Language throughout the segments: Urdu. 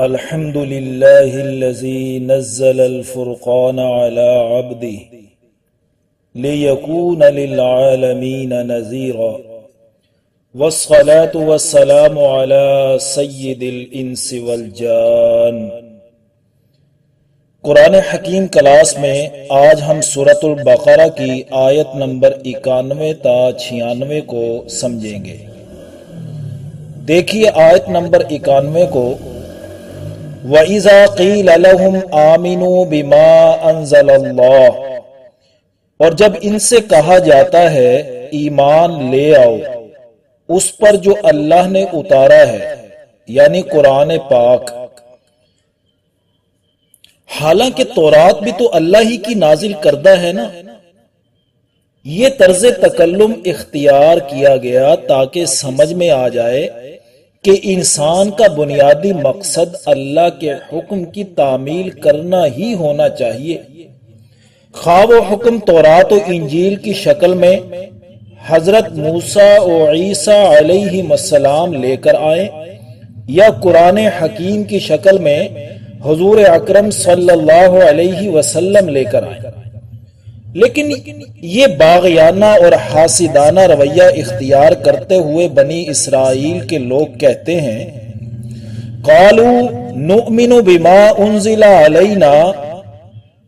الحمد لله الذي نزل الفرقان على عبده ليكون للعالمين نذيرا والصلاة والسلام على سيد الانس والجان۔ قرآن حکیم کلاس میں آج ہم سورۃ البقرہ کی آیت نمبر 91 تا 96 کو سمجھیں گے۔ دیکھیے آیت نمبر 91 کو، وَإِذَا قِيلَ لَهُمْ آمِنُوا بِمَا أَنزَلَ اللَّهُ، اور جب ان سے کہا جاتا ہے ایمان لے آؤ اس پر جو اللہ نے اتارا ہے، یعنی قرآن پاک۔ حالانکہ تورات بھی تو اللہ ہی کی نازل کردہ ہے نا۔ یہ طرز تکلم اختیار کیا گیا تاکہ سمجھ میں آ جائے کہ انسان کا بنیادی مقصد اللہ کے حکم کی تعمیل کرنا ہی ہونا چاہیے، خواہ وہ حکم تورات و انجیل کی شکل میں حضرت موسیٰ و عیسیٰ علیہ السلام لے کر آئیں یا قرآن حکیم کی شکل میں حضور اکرم صلی اللہ علیہ وسلم لے کر آئیں۔ لیکن یہ باغیانہ اور حاسدانہ رویہ اختیار کرتے ہوئے بنی اسرائیل کے لوگ کہتے ہیں، قالوا نؤمن بما انزل علینا،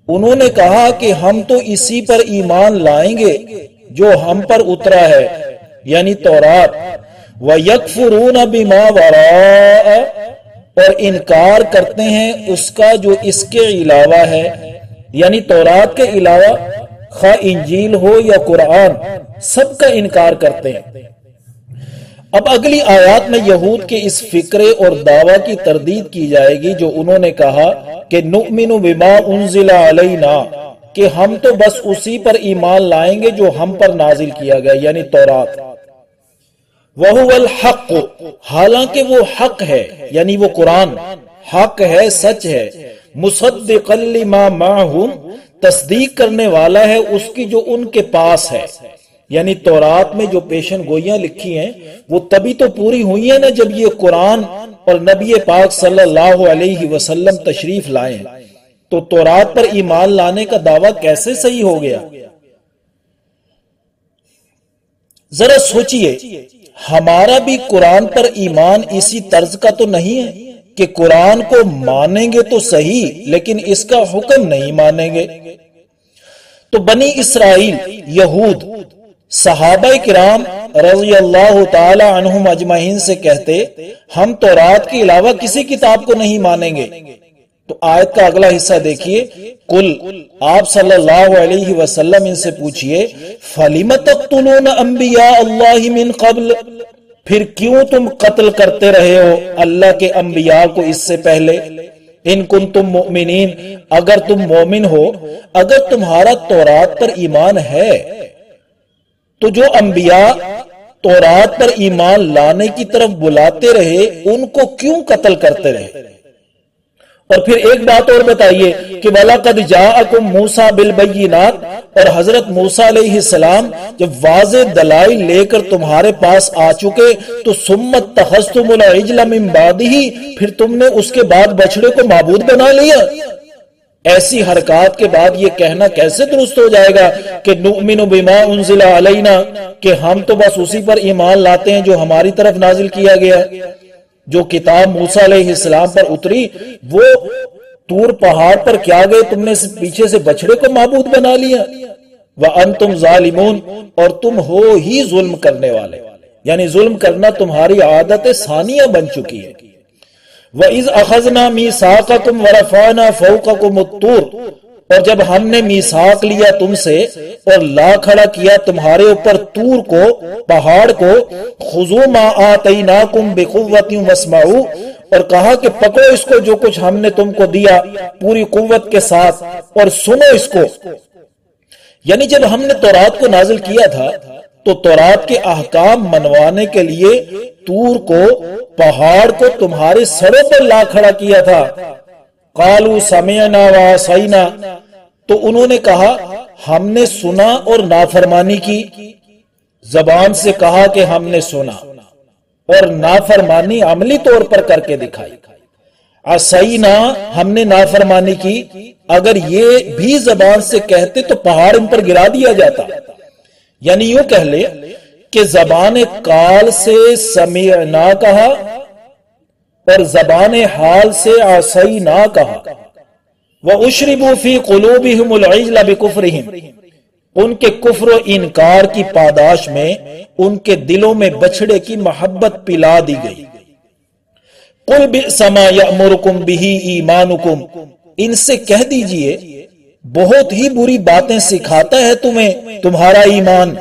انہوں نے کہا کہ ہم تو اسی پر ایمان لائیں گے جو ہم پر اترا ہے، یعنی تورات، وَيَكْفُرُونَ بِمَا وَرَاءَ، اور انکار کرتے ہیں اس کا جو اس کے علاوہ ہے، یعنی تورات کے علاوہ خواہ انجیل ہو یا قرآن، سب کا انکار کرتے ہیں۔ اب اگلی آیات میں یہود کے اس فکرے اور دعویٰ کی تردید کی جائے گی جو انہوں نے کہا کہ نؤمن بما انزل علینا، کہ ہم تو بس اسی پر ایمان لائیں گے جو ہم پر نازل کیا گیا، یعنی تورات۔ وَهُوَ الْحَقُّ، حالانکہ وہ حق ہے، یعنی وہ قرآن حق ہے، سچ ہے، مُصَدِّقًا لِمَا مَعَهُمْ، تصدیق کرنے والا ہے اس کی جو ان کے پاس ہے، یعنی تورات میں جو پیشن گوئیاں لکھی ہیں وہ تبھی تو پوری ہوئی ہیں نا جب یہ قرآن اور نبی پاک صلی اللہ علیہ وسلم تشریف لائے ہیں، تو تورات پر ایمان لانے کا دعویٰ کیسے صحیح ہو گیا؟ ذرا سوچئے، ہمارا بھی قرآن پر ایمان اسی طرز کا تو نہیں ہے کہ قرآن کو مانیں گے تو صحیح لیکن اس کا حکم نہیں مانیں گے۔ تو بنی اسرائیل، یہود، صحابہ کرام رضی اللہ تعالی عنہم اجمعین سے کہتے ہم تورات کے علاوہ کسی کتاب کو نہیں مانیں گے۔ تو آیت کا اگلا حصہ دیکھیے، قل، آپ صلی اللہ علیہ وسلم ان سے پوچھئے، فَلِمَ تَقْتُلُونَ أَنْبِيَاءَ اللَّهِ مِنْ قَبْلِ، پھر کیوں تم قتل کرتے رہے ہو اللہ کے انبیاء کو اس سے پہلے؟ ان کنتم مؤمنین، اگر تم مومن ہو، اگر تمہارا تورات پر ایمان ہے تو جو انبیاء تورات پر ایمان لانے کی طرف بلاتے رہے ان کو کیوں قتل کرتے رہے؟ اور پھر ایک بات اور بتائیے کہ وَلَقَدْ جَاءَكُمْ مُوسَىٰ بِالْبَيِّنَاتِ، اور حضرت موسیٰ علیہ السلام جب واضح دلائل لے کر تمہارے پاس آ چکے تو ثُمَّ اتَّخَذْتُمُ الْعِجْلَ مِن بَعْدِهِ، پھر تم نے اس کے بعد بچڑے کو معبود بنا لیا۔ ایسی حرکات کے بعد یہ کہنا کیسے درست ہو جائے گا کہ نؤمن بما انزل علینا، کہ ہم تو بس اسی پر ایمان لاتے ہیں جو ہماری طرف نازل کیا گیا، جو کتاب موسیٰ علیہ السلام پر اتری وہ طور پہاڑ پر کیا گئے، تم نے پیچھے سے بچڑے کو معبود بنا لیا۔ وَأَنْتُمْ ظَالِمُونَ، اور تم ہو ہی ظلم کرنے والے، یعنی ظلم کرنا تمہاری عادت ثانیہ بن چکی ہے۔ وَإِذْ أَخَذْنَا مِيثَاقَكُمْ وَرَفَعْنَا فَوْقَكُمُ الطُّورَ، اور جب ہم نے میثاق لیا تم سے اور لا کھڑا کیا تمہارے اوپر طور کو، پہاڑ کو، خُذُوا مَا آتَيْنَاكُمْ بِقُوَّةٍ وَاسْمَعُوا، اور کہا کہ پکڑو اس کو جو کچھ ہم نے تم کو دیا پوری قوت کے ساتھ اور سنو اس کو۔ یعنی جب ہم نے تورات کو نازل کیا تھا تو تورات کے احکام منوانے کے لیے طور کو، پہاڑ کو تمہارے سروں پر لا کھڑا کیا تھا۔ قالوا سمعنا وعصینا، تو انہوں نے کہا ہم نے سنا اور نافرمانی کی، زبان سے کہا کہ ہم نے سنا اور نافرمانی عملی طور پر کر کے دکھائی۔ عصینا ہم نے نافرمانی کی، اگر یہ بھی زبان سے کہتے تو پہاڑ ان پر گرا دیا جاتا. یعنی یوں کہہ لے کہ زبان قال سے سمعنا کہا اور زبان حال سے عصینا کہا. وَأُشْرِبُوا فِي قُلُوبِهِمُ الْعِجْلَ بِكُفْرِهِمْ، ان کے کفر و انکار کی پاداش میں ان کے دلوں میں بچھڑے کی محبت پلا دی گئی. قُلْ بِئْسَ مَا يَأْمُرُكُمْ بِهِ إِيمَانُكُمْ، ان سے کہہ دیجئے بہت ہی بری باتیں سکھاتا ہے تمہیں تمہارا ایمان.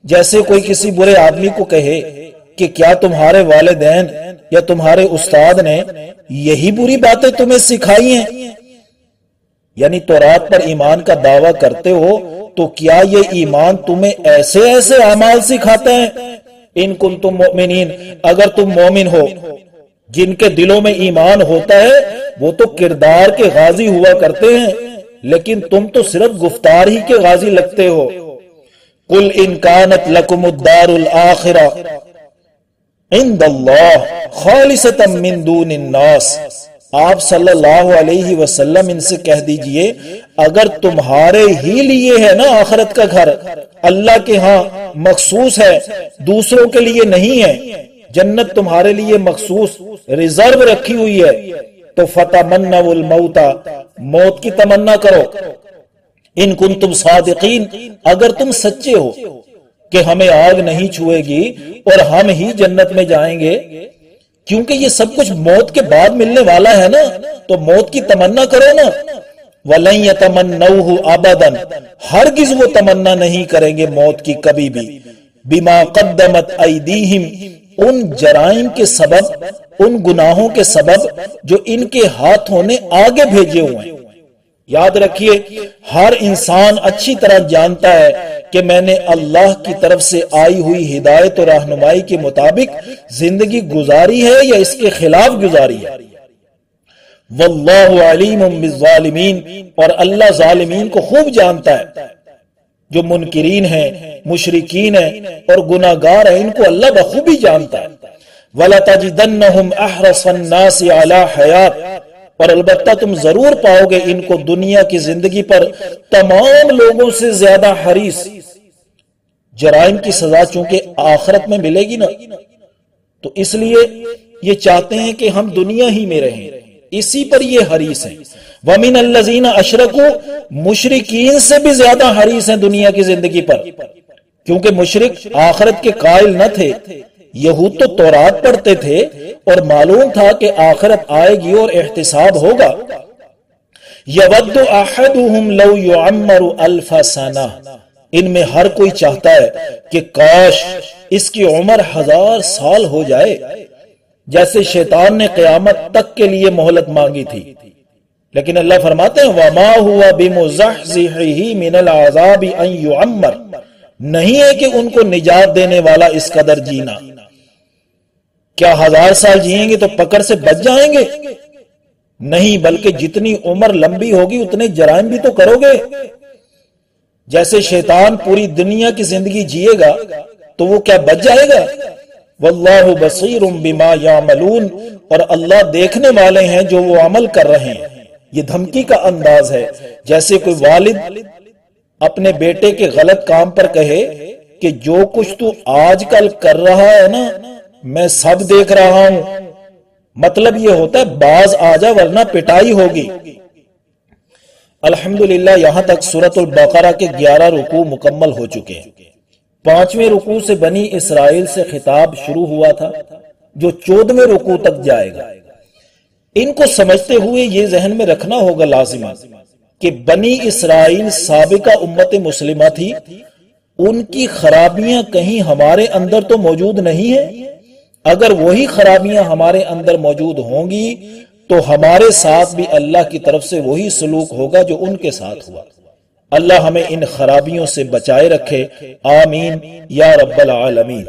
جیسے کوئی کسی برے آدمی کو کہے کہ کیا تمہارے والدین یا تمہارے استاد نے یہی بری باتیں تمہیں سکھائی ہیں؟ یعنی تورات پر ایمان کا دعویٰ کرتے ہو تو کیا یہ ایمان تمہیں ایسے ایسے اعمال سکھاتا ہے؟ ان کنتم مؤمنین، اگر تم مومن ہو. جن کے دلوں میں ایمان ہوتا ہے وہ تو کردار کے غازی ہوا کرتے ہیں، لیکن تم تو صرف گفتار ہی کے غازی لگتے ہو. قل ان کانت لکم الدار الآخرہ عند اللہ خالصۃ من دون الناس، آپ صلی اللہ علیہ وسلم ان سے کہہ دیجئے اگر تمہارے ہی لیے ہے نا آخرت کا گھر، اللہ کے ہاں مخصوص ہے، دوسروں کے لیے نہیں ہے. جنت تمہارے لیے مخصوص ریزرو رکھی ہوئی ہے، تو فتمنوا الموت، موت کی تمنا کرو. ان کنتم صادقین، اگر تم سچے ہو کہ ہمیں آگ نہیں چھوئے گی اور ہم ہی جنت میں جائیں گے، کیونکہ یہ سب کچھ موت کے بعد ملنے والا ہے نا، تو موت کی تمنا کرو نا. وَلَن يَتَمَنَّوْهُ أَبَدًا، ہرگز وہ تمنا نہیں کریں گے موت کی کبھی بھی. بِمَا قَدَّمَتْ أَيْدِيهِمْ، ان جرائم کے سبب، ان گناہوں کے سبب جو ان کے ہاتھوں نے آگے بھیجے ہوئے ہیں. یاد رکھیے ہر انسان اچھی طرح جانتا ہے کہ میں نے اللہ کی طرف سے آئی ہوئی ہدایت اور رہنمائی کے مطابق زندگی گزاری ہے یا اس کے خلاف گزاری ہے. واللہ علیم بالظالمین، اور اللہ ظالمین کو خوب جانتا ہے. جو منکرین ہیں، مشرکین ہیں اور گناہگار ہیں، ان کو اللہ بخوبی جانتا ہے. وَلَتَجِدَنَّهُمْ أَحْرَصَ النَّاسِ عَلَى حَيَاةٍ، اور البتہ تم ضرور پاؤ گے ان کو دنیا کی زندگی پر تمام لوگوں سے زیادہ حریص. جرائم کی سزا چونکہ آخرت میں ملے گی نا، تو اس لیے یہ چاہتے ہیں کہ ہم دنیا ہی میں رہیں، اسی پر یہ حریص ہیں. وَمِنَ الَّذِينَ أَشْرَكُوا، مشرکین سے بھی زیادہ حریص ہیں دنیا کی زندگی پر، کیونکہ مشرک آخرت کے قائل نہ تھے. یہود تو تورات پڑھتے تھے اور معلوم تھا کہ آخرت آئے گی اور احتساب ہوگا. یود احدہم لو یعمر الف سنہ، ان میں ہر کوئی چاہتا ہے کہ کاش اس کی عمر 1000 سال ہو جائے. جیسے شیطان نے قیامت تک کے لیے مہلت مانگی تھی، لیکن اللہ فرماتے ہیں وما هو بمزحزحہ من العذاب ان یعمر، نہیں ہے کہ ان کو نجات دینے والا اس قدر جینا. کیا 1000 سال جیئیں گے تو پکڑ سے بچ جائیں گے؟ نہیں، بلکہ جتنی عمر لمبی ہوگی اتنے جرائم بھی تو کرو گے. جیسے شیطان پوری دنیا کی زندگی جیے گا تو وہ کیا بچ جائے گا؟ واللہ بصیر بما یعملون، اور اللہ دیکھنے والے ہیں جو وہ عمل کر رہے ہیں. یہ دھمکی کا انداز ہے، جیسے کوئی والد اپنے بیٹے کے غلط کام پر کہے کہ جو کچھ تو آج کل کر رہا ہے نا میں سب دیکھ رہا ہوں. مطلب یہ ہوتا ہے باز آجا ورنہ پٹائی ہوگی. الحمدللہ یہاں تک سورۃ البقرہ کے 11 رکوع مکمل ہو چکے ہیں. 5ویں رکوع سے بنی اسرائیل سے خطاب شروع ہوا تھا جو 14ویں رکوع تک جائے گا. ان کو سمجھتے ہوئے یہ ذہن میں رکھنا ہوگا لازماً کہ بنی اسرائیل سابقہ امت مسلمہ تھی، ان کی خرابیاں کہیں ہمارے اندر تو موجود نہیں ہیں. اگر وہی خرابیاں ہمارے اندر موجود ہوں گی تو ہمارے ساتھ بھی اللہ کی طرف سے وہی سلوک ہوگا جو ان کے ساتھ ہوا. اللہ ہمیں ان خرابیوں سے بچائے رکھے، آمین یا رب العالمین.